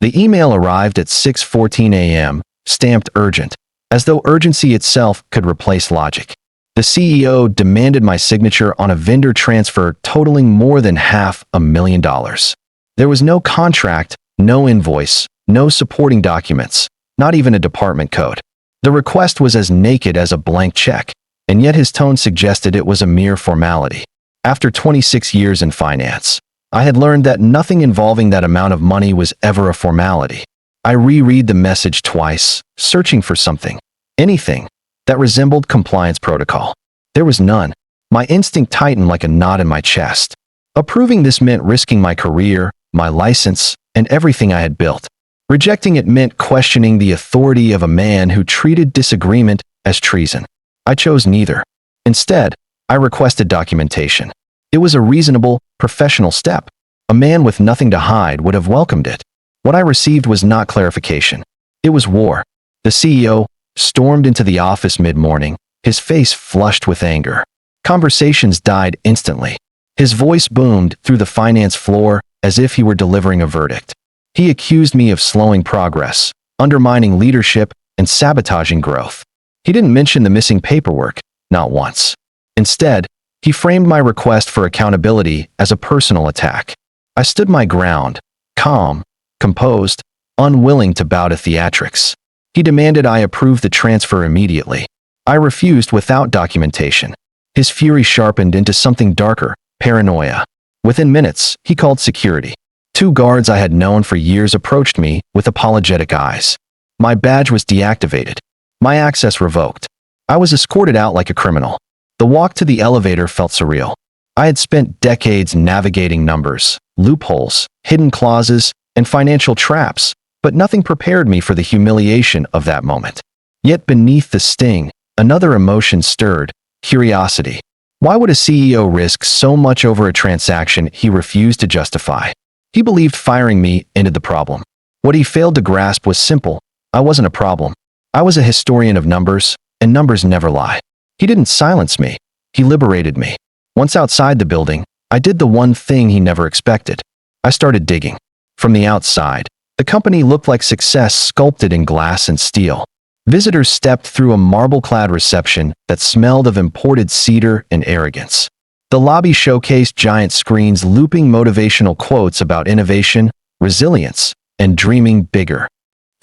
The email arrived at 6:14 a.m., stamped urgent, as though urgency itself could replace logic. The CEO demanded my signature on a vendor transfer totaling more than $500,000. There was no contract, no invoice, no supporting documents, not even a department code. The request was as naked as a blank check, and yet his tone suggested it was a mere formality. After 26 years in finance, I had learned that nothing involving that amount of money was ever a formality. I reread the message twice, searching for something, anything, that resembled compliance protocol. There was none. My instinct tightened like a knot in my chest. Approving this meant risking my career, my license, and everything I had built. Rejecting it meant questioning the authority of a man who treated disagreement as treason. I chose neither. Instead, I requested documentation. It was a reasonable, professional step. A man with nothing to hide would have welcomed it. What I received was not clarification. It was war. The CEO stormed into the office mid-morning, his face flushed with anger. Conversations died instantly. His voice boomed through the finance floor as if he were delivering a verdict. He accused me of slowing progress, undermining leadership, and sabotaging growth. He didn't mention the missing paperwork, not once. Instead, he framed my request for accountability as a personal attack. I stood my ground, calm, composed, unwilling to bow to theatrics. He demanded I approve the transfer immediately. I refused without documentation. His fury sharpened into something darker, paranoia. Within minutes, he called security. 2 guards I had known for years approached me with apologetic eyes. My badge was deactivated. My access revoked. I was escorted out like a criminal. The walk to the elevator felt surreal. I had spent decades navigating numbers, loopholes, hidden clauses, and financial traps, but nothing prepared me for the humiliation of that moment. Yet beneath the sting, another emotion stirred: curiosity. Why would a CEO risk so much over a transaction he refused to justify? He believed firing me ended the problem. What he failed to grasp was simple: I wasn't a problem. I was a historian of numbers, and numbers never lie. He didn't silence me. He liberated me. Once outside the building, I did the one thing he never expected. I started digging. From the outside, the company looked like success sculpted in glass and steel. Visitors stepped through a marble-clad reception that smelled of imported cedar and arrogance. The lobby showcased giant screens looping motivational quotes about innovation, resilience, and dreaming bigger.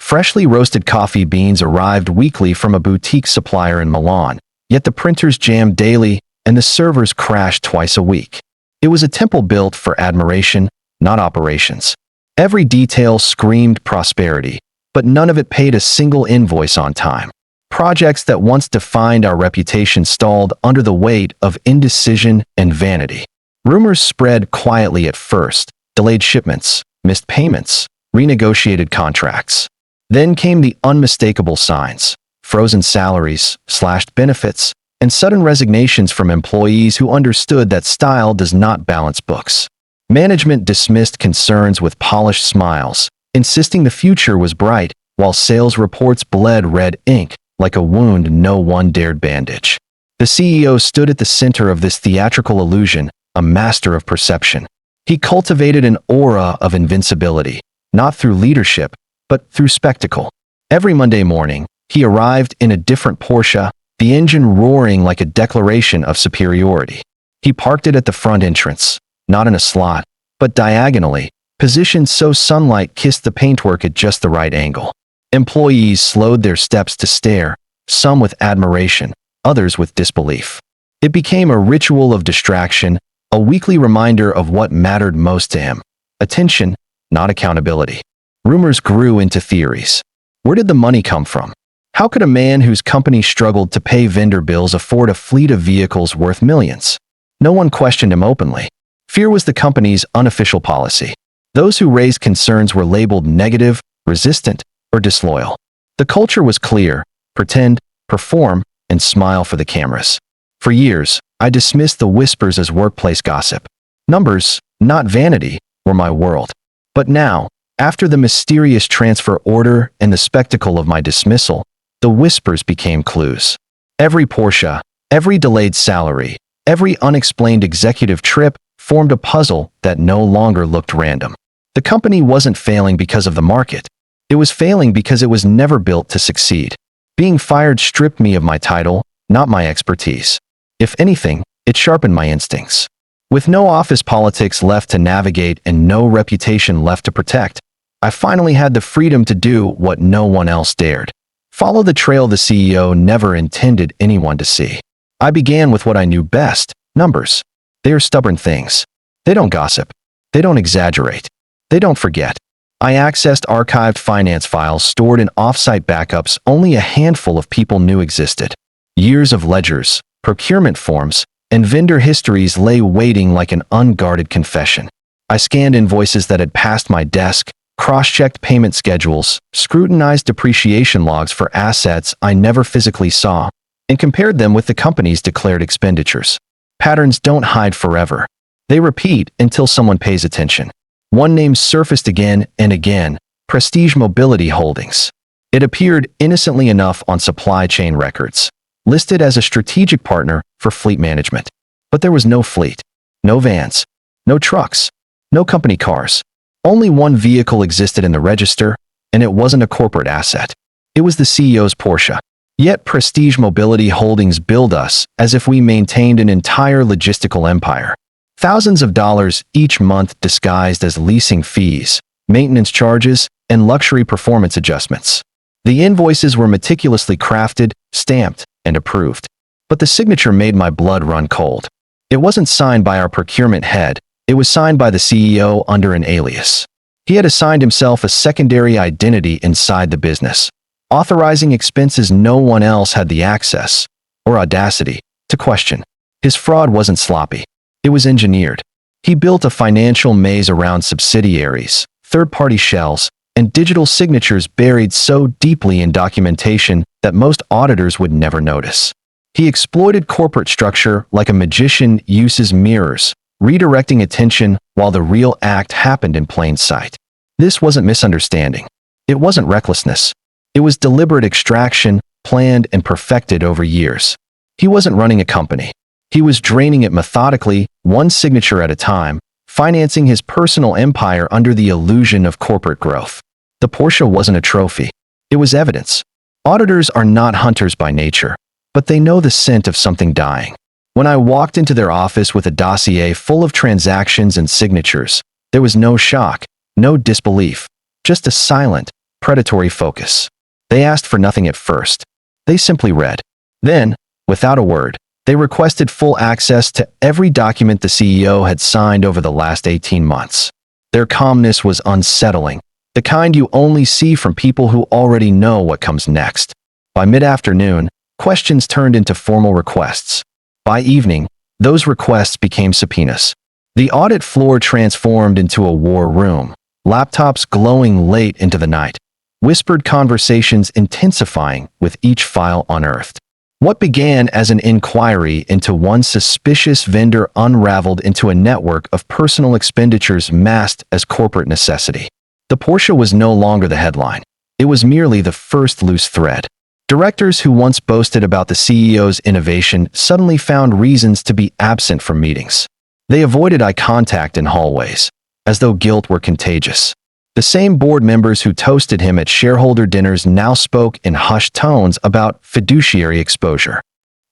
Freshly roasted coffee beans arrived weekly from a boutique supplier in Milan, yet the printers jammed daily and the servers crashed twice a week. It was a temple built for admiration, not operations. Every detail screamed prosperity, but none of it paid a single invoice on time. Projects that once defined our reputation stalled under the weight of indecision and vanity. Rumors spread quietly at first: delayed shipments, missed payments, renegotiated contracts. Then came the unmistakable signs: frozen salaries, slashed benefits, and sudden resignations from employees who understood that style does not balance books. Management dismissed concerns with polished smiles, insisting the future was bright, while sales reports bled red ink like a wound no one dared bandage. The CEO stood at the center of this theatrical illusion, a master of perception. He cultivated an aura of invincibility, not through leadership, but through spectacle. Every Monday morning, he arrived in a different Porsche, the engine roaring like a declaration of superiority. He parked it at the front entrance, not in a slot, but diagonally, positioned so sunlight kissed the paintwork at just the right angle. Employees slowed their steps to stare, some with admiration, others with disbelief. It became a ritual of distraction, a weekly reminder of what mattered most to him: attention, not accountability. Rumors grew into theories. Where did the money come from? How could a man whose company struggled to pay vendor bills afford a fleet of vehicles worth millions? No one questioned him openly. Fear was the company's unofficial policy. Those who raised concerns were labeled negative, resistant, or disloyal. The culture was clear: pretend, perform, and smile for the cameras. For years, I dismissed the whispers as workplace gossip. Numbers, not vanity, were my world. But now, after the mysterious transfer order and the spectacle of my dismissal, the whispers became clues. Every Porsche, every delayed salary, every unexplained executive trip formed a puzzle that no longer looked random. The company wasn't failing because of the market. It was failing because it was never built to succeed. Being fired stripped me of my title, not my expertise. If anything, it sharpened my instincts. With no office politics left to navigate and no reputation left to protect, I finally had the freedom to do what no one else dared. Follow the trail the CEO never intended anyone to see. I began with what I knew best: numbers. They are stubborn things. They don't gossip. They don't exaggerate. They don't forget. I accessed archived finance files stored in off-site backups only a handful of people knew existed. Years of ledgers, procurement forms, and vendor histories lay waiting like an unguarded confession. I scanned invoices that had passed my desk, cross-checked payment schedules, scrutinized depreciation logs for assets I never physically saw, and compared them with the company's declared expenditures. Patterns don't hide forever. They repeat until someone pays attention. One name surfaced again and again: Prestige Mobility Holdings. It appeared innocently enough on supply chain records, listed as a strategic partner for fleet management. But there was no fleet, no vans, no trucks, no company cars. Only one vehicle existed in the register, and it wasn't a corporate asset. It was the CEO's Porsche. Yet Prestige Mobility Holdings billed us as if we maintained an entire logistical empire. Thousands of dollars each month disguised as leasing fees, maintenance charges, and luxury performance adjustments. The invoices were meticulously crafted, stamped, and approved. But the signature made my blood run cold. It wasn't signed by our procurement head. It was signed by the CEO under an alias. He had assigned himself a secondary identity inside the business, authorizing expenses no one else had the access or audacity to question. His fraud wasn't sloppy. It was engineered. He built a financial maze around subsidiaries, third-party shells, and digital signatures buried so deeply in documentation that most auditors would never notice. He exploited corporate structure like a magician uses mirrors, redirecting attention while the real act happened in plain sight. This wasn't misunderstanding. It wasn't recklessness. It was deliberate extraction, planned and perfected over years. He wasn't running a company. He was draining it methodically, one signature at a time, financing his personal empire under the illusion of corporate growth. The Porsche wasn't a trophy. It was evidence. Auditors are not hunters by nature, but they know the scent of something dying. When I walked into their office with a dossier full of transactions and signatures, there was no shock, no disbelief, just a silent, predatory focus. They asked for nothing at first. They simply read. Then, without a word, they requested full access to every document the CEO had signed over the last 18 months. Their calmness was unsettling, the kind you only see from people who already know what comes next. By mid-afternoon, questions turned into formal requests. By evening, those requests became subpoenas. The audit floor transformed into a war room, laptops glowing late into the night, whispered conversations intensifying with each file unearthed. What began as an inquiry into one suspicious vendor unraveled into a network of personal expenditures masked as corporate necessity. The Porsche was no longer the headline. It was merely the first loose thread. Directors who once boasted about the CEO's innovation suddenly found reasons to be absent from meetings. They avoided eye contact in hallways, as though guilt were contagious. The same board members who toasted him at shareholder dinners now spoke in hushed tones about fiduciary exposure.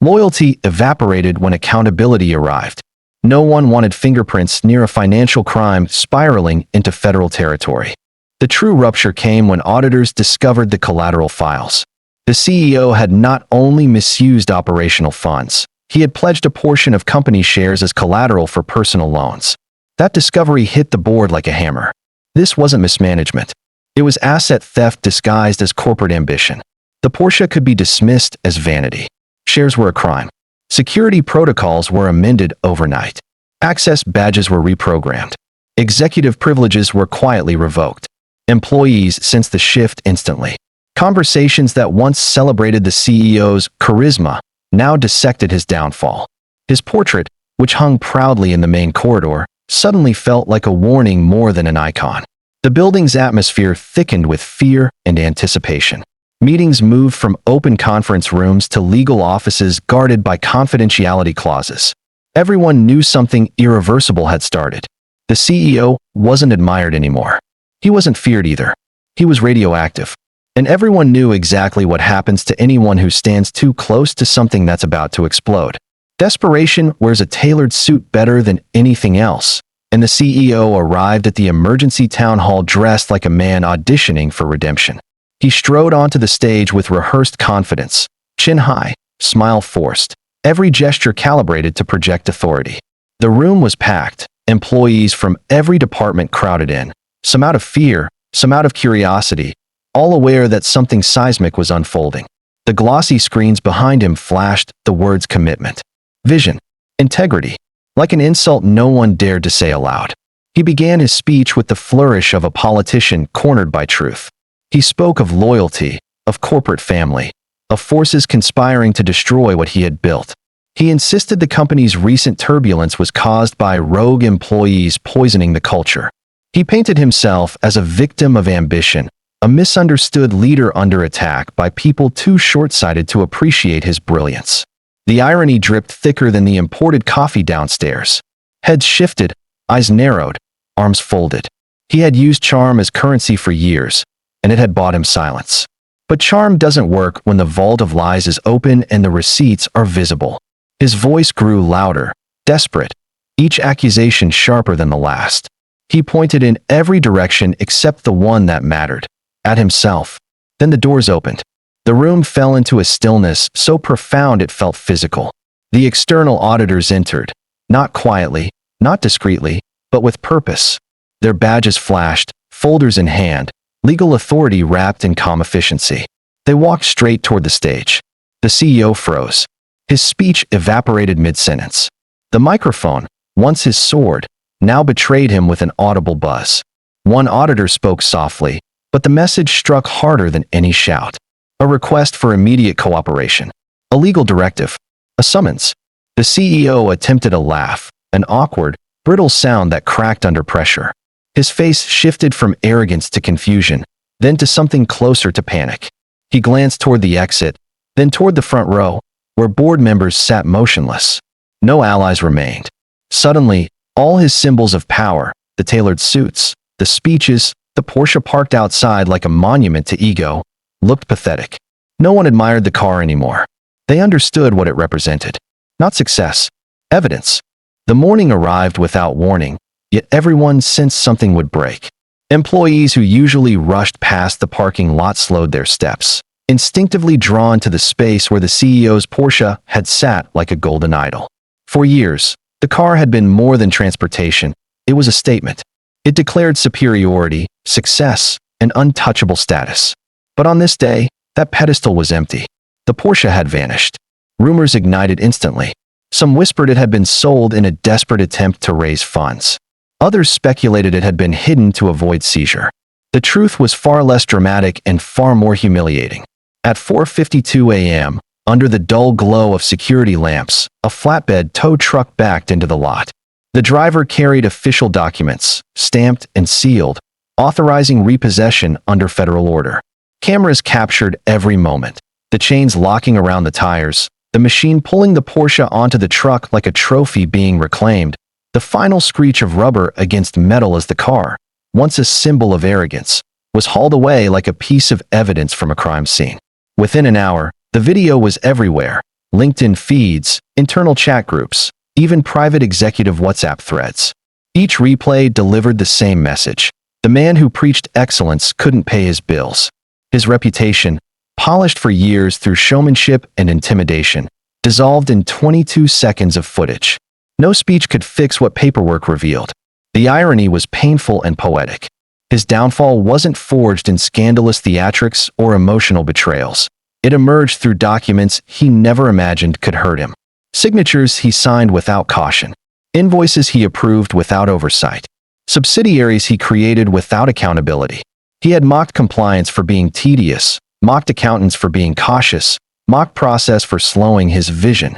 Loyalty evaporated when accountability arrived. No one wanted fingerprints near a financial crime spiraling into federal territory. The true rupture came when auditors discovered the collateral files. The CEO had not only misused operational funds, he had pledged a portion of company shares as collateral for personal loans. That discovery hit the board like a hammer. This wasn't mismanagement. It was asset theft disguised as corporate ambition. The Porsche could be dismissed as vanity. Shares were a crime. Security protocols were amended overnight. Access badges were reprogrammed. Executive privileges were quietly revoked. Employees sensed the shift instantly. Conversations that once celebrated the CEO's charisma now dissected his downfall. His portrait, which hung proudly in the main corridor, suddenly felt like a warning more than an icon. The building's atmosphere thickened with fear and anticipation. Meetings moved from open conference rooms to legal offices guarded by confidentiality clauses. Everyone knew something irreversible had started. The CEO wasn't admired anymore. He wasn't feared either. He was radioactive. And everyone knew exactly what happens to anyone who stands too close to something that's about to explode. Desperation wears a tailored suit better than anything else, and the CEO arrived at the emergency town hall dressed like a man auditioning for redemption. He strode onto the stage with rehearsed confidence, chin high, smile forced, every gesture calibrated to project authority. The room was packed, employees from every department crowded in, some out of fear, some out of curiosity, all aware that something seismic was unfolding. The glossy screens behind him flashed the words commitment, vision, integrity, like an insult no one dared to say aloud. He began his speech with the flourish of a politician cornered by truth. He spoke of loyalty, of corporate family, of forces conspiring to destroy what he had built. He insisted the company's recent turbulence was caused by rogue employees poisoning the culture. He painted himself as a victim of ambition, a misunderstood leader under attack by people too short-sighted to appreciate his brilliance. The irony dripped thicker than the imported coffee downstairs. Heads shifted, eyes narrowed, arms folded. He had used charm as currency for years, and it had bought him silence. But charm doesn't work when the vault of lies is open and the receipts are visible. His voice grew louder, desperate, each accusation sharper than the last. He pointed in every direction except the one that mattered, at himself. Then the doors opened. The room fell into a stillness so profound it felt physical. The external auditors entered, not quietly, not discreetly, but with purpose. Their badges flashed, folders in hand, legal authority wrapped in calm efficiency. They walked straight toward the stage. The CEO froze. His speech evaporated mid-sentence. The microphone, once his sword, now betrayed him with an audible buzz. One auditor spoke softly, but the message struck harder than any shout. A request for immediate cooperation. A legal directive. A summons. The CEO attempted a laugh, an awkward, brittle sound that cracked under pressure. His face shifted from arrogance to confusion, then to something closer to panic. He glanced toward the exit, then toward the front row, where board members sat motionless. No allies remained. Suddenly, all his symbols of power, the tailored suits, the speeches, the Porsche parked outside like a monument to ego, looked pathetic. No one admired the car anymore. They understood what it represented. Not success. Evidence. The morning arrived without warning, yet everyone sensed something would break. Employees who usually rushed past the parking lot slowed their steps, instinctively drawn to the space where the CEO's Porsche had sat like a golden idol. For years, the car had been more than transportation. It was a statement. It declared superiority, success, and untouchable status. But on this day, that pedestal was empty. The Porsche had vanished. Rumors ignited instantly. Some whispered it had been sold in a desperate attempt to raise funds. Others speculated it had been hidden to avoid seizure. The truth was far less dramatic and far more humiliating. At 4:52 a.m., under the dull glow of security lamps, a flatbed tow truck backed into the lot. The driver carried official documents, stamped and sealed, authorizing repossession under federal order. Cameras captured every moment, the chains locking around the tires, the machine pulling the Porsche onto the truck like a trophy being reclaimed, the final screech of rubber against metal as the car, once a symbol of arrogance, was hauled away like a piece of evidence from a crime scene. Within an hour, the video was everywhere, LinkedIn feeds, internal chat groups, even private executive WhatsApp threads. Each replay delivered the same message. The man who preached excellence couldn't pay his bills. His reputation, polished for years through showmanship and intimidation, dissolved in 22 seconds of footage. No speech could fix what paperwork revealed. The irony was painful and poetic. His downfall wasn't forged in scandalous theatrics or emotional betrayals. It emerged through documents he never imagined could hurt him. Signatures he signed without caution. Invoices he approved without oversight. Subsidiaries he created without accountability. He had mocked compliance for being tedious, mocked accountants for being cautious, mocked process for slowing his vision.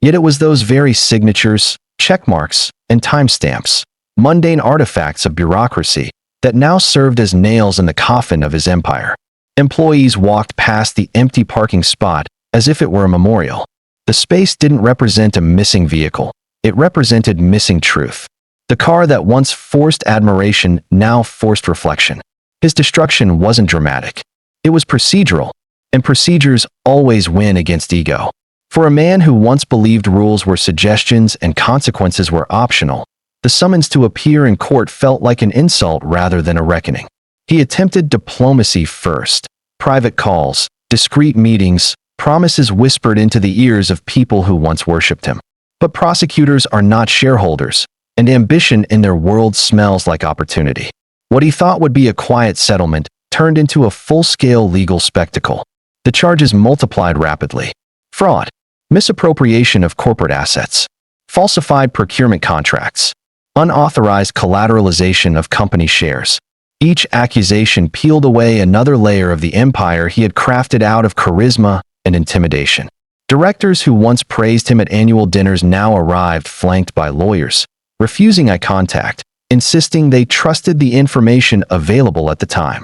Yet it was those very signatures, checkmarks, and timestamps, mundane artifacts of bureaucracy, that now served as nails in the coffin of his empire. Employees walked past the empty parking spot as if it were a memorial. The space didn't represent a missing vehicle. It represented missing truth. The car that once forced admiration now forced reflection. His destruction wasn't dramatic. It was procedural, and procedures always win against ego. For a man who once believed rules were suggestions and consequences were optional, the summons to appear in court felt like an insult rather than a reckoning. He attempted diplomacy first. Private calls, discreet meetings, promises whispered into the ears of people who once worshipped him. But prosecutors are not shareholders, and ambition in their world smells like opportunity. What he thought would be a quiet settlement turned into a full-scale legal spectacle. The charges multiplied rapidly. Fraud, misappropriation of corporate assets, falsified procurement contracts, unauthorized collateralization of company shares. Each accusation peeled away another layer of the empire he had crafted out of charisma and intimidation. Directors who once praised him at annual dinners now arrived flanked by lawyers, refusing eye contact, insisting they trusted the information available at the time.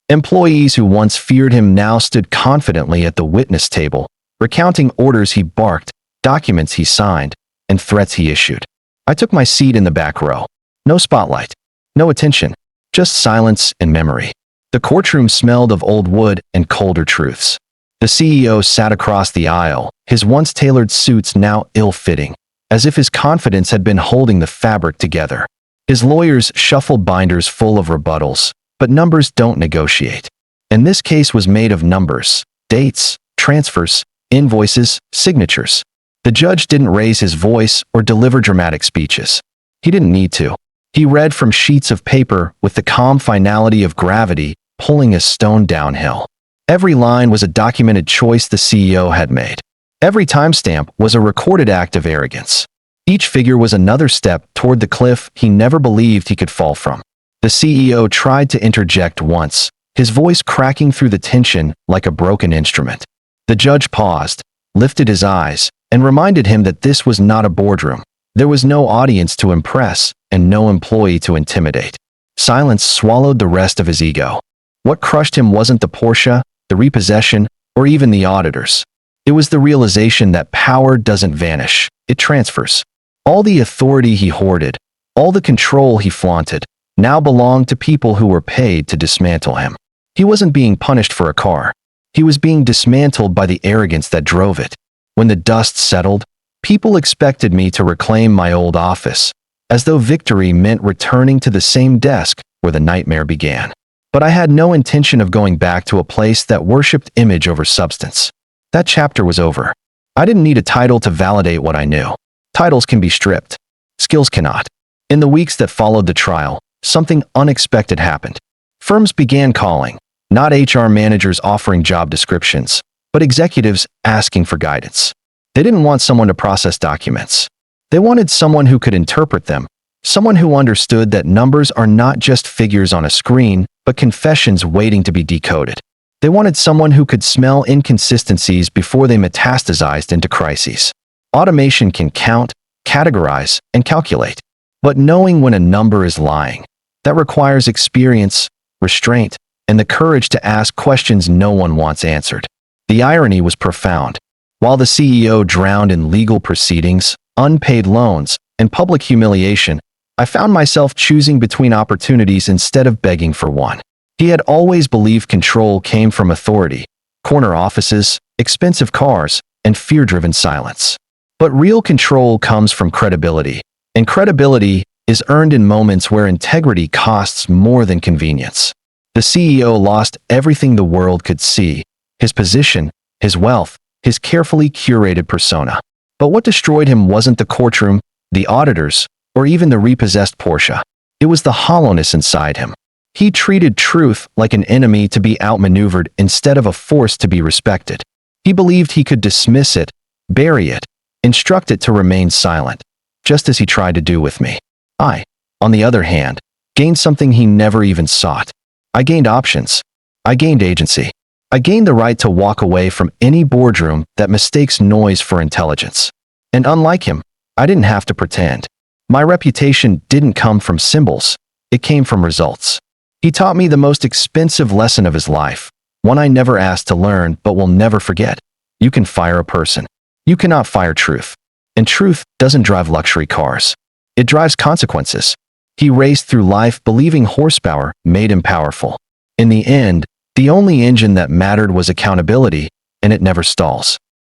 Employees who once feared him now stood confidently at the witness table, recounting orders he barked, documents he signed, and threats he issued. I took my seat in the back row. No spotlight, no attention, just silence and memory. The courtroom smelled of old wood and colder truths. The CEO sat across the aisle, his once tailored suits now ill-fitting, as if his confidence had been holding the fabric together. His lawyers shuffled binders full of rebuttals, but numbers don't negotiate. And this case was made of numbers, dates, transfers, invoices, signatures. The judge didn't raise his voice or deliver dramatic speeches. He didn't need to. He read from sheets of paper with the calm finality of gravity pulling a stone downhill. Every line was a documented choice the CEO had made. Every timestamp was a recorded act of arrogance. Each figure was another step toward the cliff he never believed he could fall from. The CEO tried to interject once, his voice cracking through the tension like a broken instrument. The judge paused, lifted his eyes, and reminded him that this was not a boardroom. There was no audience to impress and no employee to intimidate. Silence swallowed the rest of his ego. What crushed him wasn't the Porsche, the repossession, or even the auditors. It was the realization that power doesn't vanish, it transfers. All the authority he hoarded, all the control he flaunted, now belonged to people who were paid to dismantle him. He wasn't being punished for a car. He was being dismantled by the arrogance that drove it. When the dust settled, people expected me to reclaim my old office, as though victory meant returning to the same desk where the nightmare began. But I had no intention of going back to a place that worshipped image over substance. That chapter was over. I didn't need a title to validate what I knew. Titles can be stripped. Skills cannot. In the weeks that followed the trial, something unexpected happened. Firms began calling, not HR managers offering job descriptions, but executives asking for guidance. They didn't want someone to process documents. They wanted someone who could interpret them, someone who understood that numbers are not just figures on a screen, but confessions waiting to be decoded. They wanted someone who could smell inconsistencies before they metastasized into crises. Automation can count, categorize, and calculate. But knowing when a number is lying, that requires experience, restraint, and the courage to ask questions no one wants answered. The irony was profound. While the CEO drowned in legal proceedings, unpaid loans, and public humiliation, I found myself choosing between opportunities instead of begging for one. He had always believed control came from authority, corner offices, expensive cars, and fear-driven silence. But real control comes from credibility, and credibility is earned in moments where integrity costs more than convenience. The CEO lost everything the world could see: his position, his wealth, his carefully curated persona. But what destroyed him wasn't the courtroom, the auditors, or even the repossessed Porsche. It was the hollowness inside him. He treated truth like an enemy to be outmaneuvered instead of a force to be respected. He believed he could dismiss it, bury it, instruct it to remain silent, just as he tried to do with me. I, on the other hand, gained something he never even sought. I gained options. I gained agency. I gained the right to walk away from any boardroom that mistakes noise for intelligence. And unlike him, I didn't have to pretend. My reputation didn't come from symbols. It came from results. He taught me the most expensive lesson of his life, one I never asked to learn but will never forget. You can fire a person. You cannot fire truth. And truth doesn't drive luxury cars. It drives consequences. He raced through life believing horsepower made him powerful. In the end, the only engine that mattered was accountability, and it never stalls.